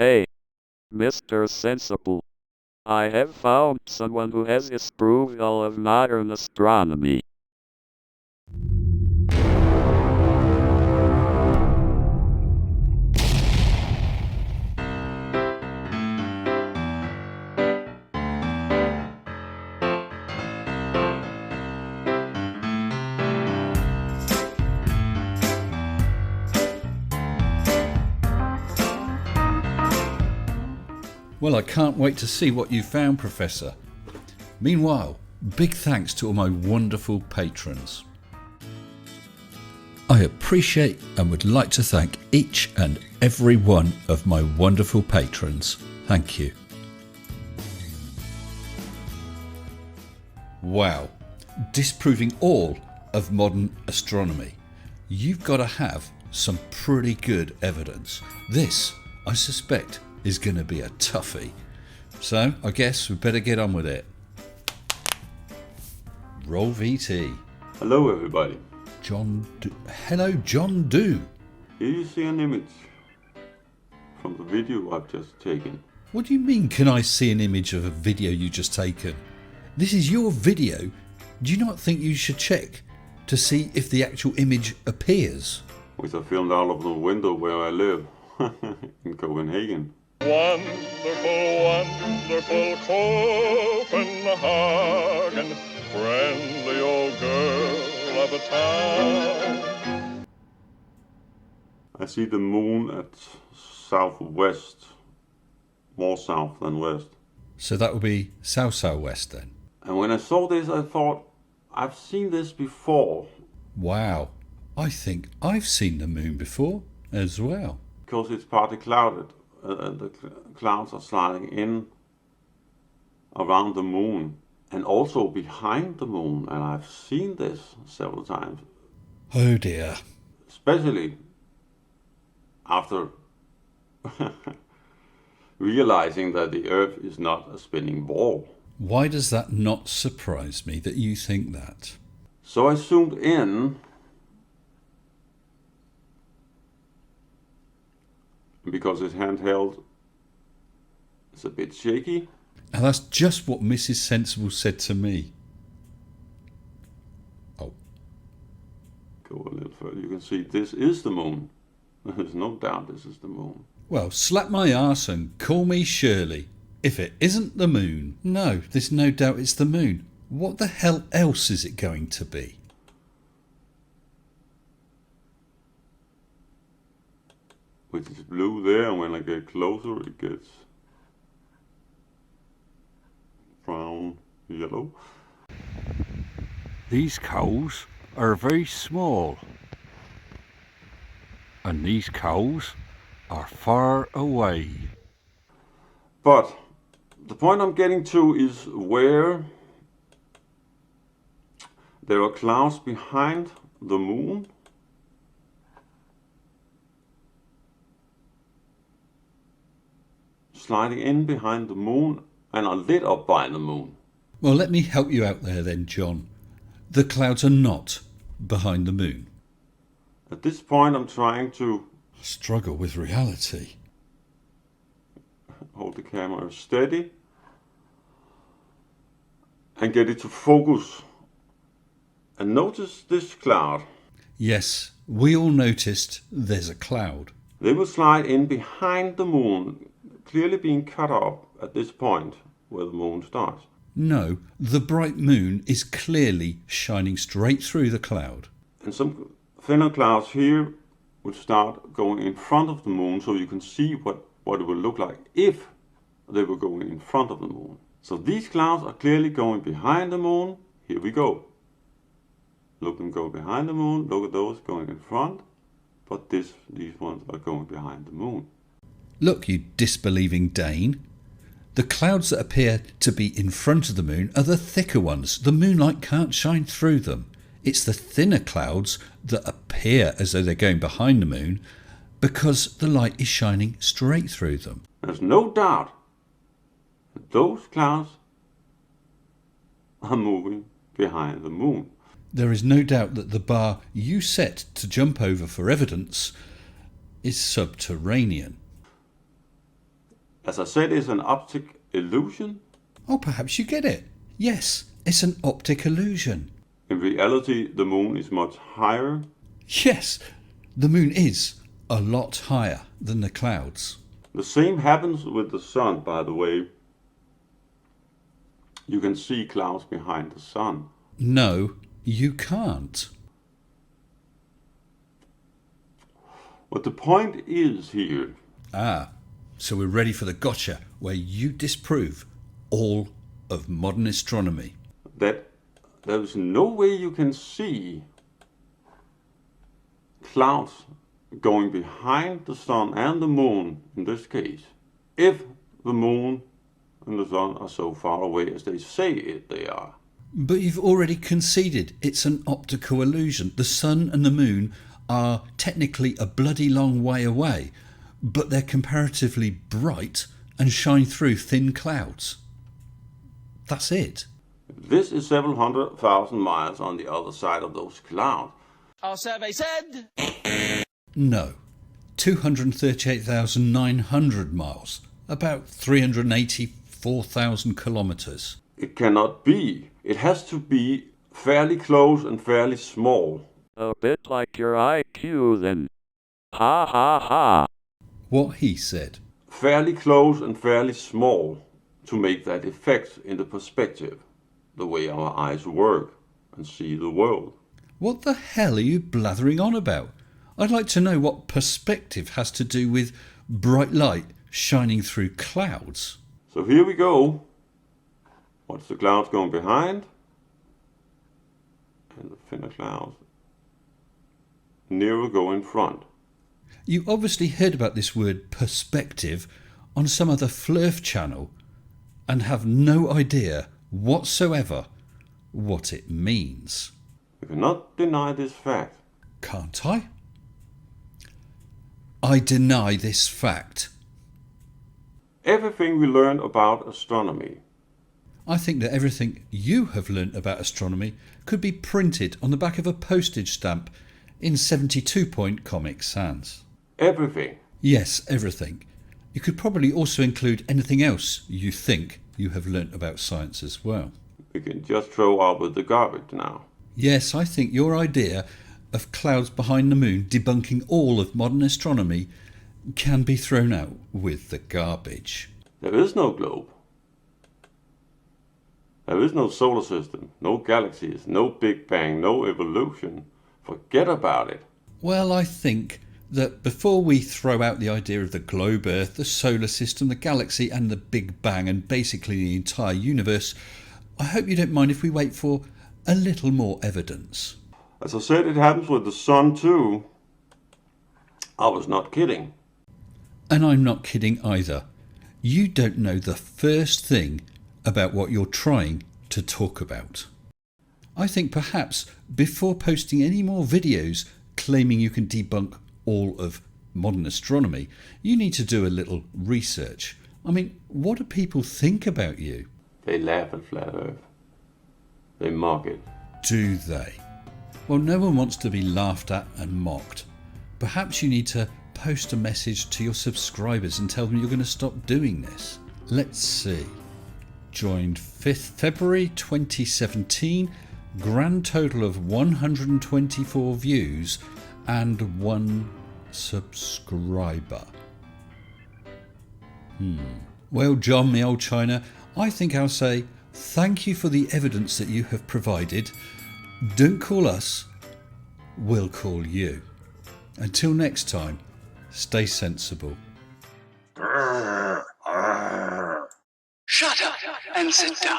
Hey, Mr. Sensible. I have found someone who has disproved all of modern astronomy. Well, I can't wait to see what you found, Professor. Meanwhile, big thanks to all my wonderful patrons. I appreciate and would like to thank each and every one of my wonderful patrons. Thank you. Wow, disproving all of modern astronomy. You've got to have some pretty good evidence. This, I suspect, is going to be a toughie. So I guess we better get on with it. Roll VT. Hello everybody. Hello John Doe. Here you see an image from the video I've just taken. What do you mean, can I see an image of a video you just taken? This is your video. Do you not think you should check to see if the actual image appears? Which I filmed out of the window where I live in Copenhagen. Wonderful, wonderful Copenhagen, friendly old girl of a town. I see the moon at southwest, more south than west. So that would be south-southwest then. And when I saw this, I thought, I've seen this before. Wow, I think I've seen the moon before as well. Because it's partly clouded. The clouds are sliding in around the moon and also behind the moon, and I've seen this several times. Oh dear. Especially after realizing that the Earth is not a spinning ball. Why does that not surprise me that you think that? So I zoomed in. Because it's handheld, it's a bit shaky. And that's just what Mrs. Sensible said to me. Oh. Go a little further. You can see this is the moon. There's no doubt this is the moon. Well, slap my arse and call me Shirley. If it isn't the moon. No, there's no doubt it's the moon. What the hell else is it going to be? Which is blue there, and when I get closer it gets brown, yellow. These coals are very small, and these coals are far away. But the point I'm getting to is where there are clouds behind the moon. Sliding in behind the moon and are lit up by the moon. Well, let me help you out there then, John. The clouds are not behind the moon. At this point I'm trying to Struggle with reality. hold the camera steady and get it to focus. And notice this cloud. Yes, we all noticed there's a cloud. They will slide in behind the moon, clearly being cut off at this point where the moon starts. No, the bright moon is clearly shining straight through the cloud. And some thinner clouds here would start going in front of the moon, so you can see what it would look like if they were going in front of the moon. So these clouds are clearly going behind the moon. Here we go. Look them go behind the moon. Look at those going in front. But these ones are going behind the moon. Look, you disbelieving Dane. The clouds that appear to be in front of the moon are the thicker ones. The moonlight can't shine through them. It's the thinner clouds that appear as though they're going behind the moon because the light is shining straight through them. There's no doubt that those clouds are moving behind the moon. There is no doubt that the bar you set to jump over for evidence is subterranean. As I said, it's an optic illusion. Oh, perhaps you get it. Yes, it's an optic illusion. In reality, the moon is much higher. Yes, the moon is a lot higher than the clouds. The same happens with the sun, by the way. You can see clouds behind the sun. No, you can't. But the point is here. Ah, so we're ready for the gotcha where you disprove all of modern astronomy. That there is no way you can see clouds going behind the sun and the moon in this case, if the moon and the sun are so far away as they say they are. But you've already conceded it's an optical illusion. The sun and the moon are technically a bloody long way away, but they're comparatively bright and shine through thin clouds. That's it. This is several 100,000 miles on the other side of those clouds. Our survey said... No, 238,900 miles, about 384,000 kilometres. It cannot be. It has to be fairly close and fairly small. A bit like your IQ then. Ha ha ha. What he said. Fairly close and fairly small to make that effect in the perspective, the way our eyes work and see the world. What the hell are you blathering on about? I'd like to know what perspective has to do with bright light shining through clouds. So here we go. What's the clouds going behind? And the thinner clouds nearer go in front. You obviously heard about this word perspective on some other flurf channel and have no idea whatsoever what it means. You cannot deny this fact. Can't I? I deny this fact. Everything we learned about astronomy. I think that everything you have learnt about astronomy could be printed on the back of a postage stamp in 72-point Comic Sans. Everything. Yes, everything. You could probably also include anything else you think you have learnt about science as well. We can just throw out with the garbage now. Yes, I think your idea of clouds behind the moon debunking all of modern astronomy can be thrown out with the garbage. There is no globe. There is no solar system, no galaxies, no Big Bang, no evolution. Forget about it. Well, I think that before we throw out the idea of the globe, Earth, the solar system, the galaxy and the Big Bang and basically the entire universe, I hope you don't mind if we wait for a little more evidence. As I said, it happens with the sun too. I was not kidding. And I'm not kidding either. You don't know the first thing about what you're trying to talk about. I think perhaps before posting any more videos claiming you can debunk all of modern astronomy, you need to do a little research. I mean, what do people think about you? They laugh at flat Earth. They mock it. Do they? Well, no one wants to be laughed at and mocked. Perhaps you need to post a message to your subscribers and tell them you're going to stop doing this. Let's see. Joined 5th February 2017. Grand total of 124 views and 1 subscriber. Well, John, me old China, I think I'll say thank you for the evidence that you have provided. Don't call us, we'll call you. Until next time, stay sensible. Shut up and sit down.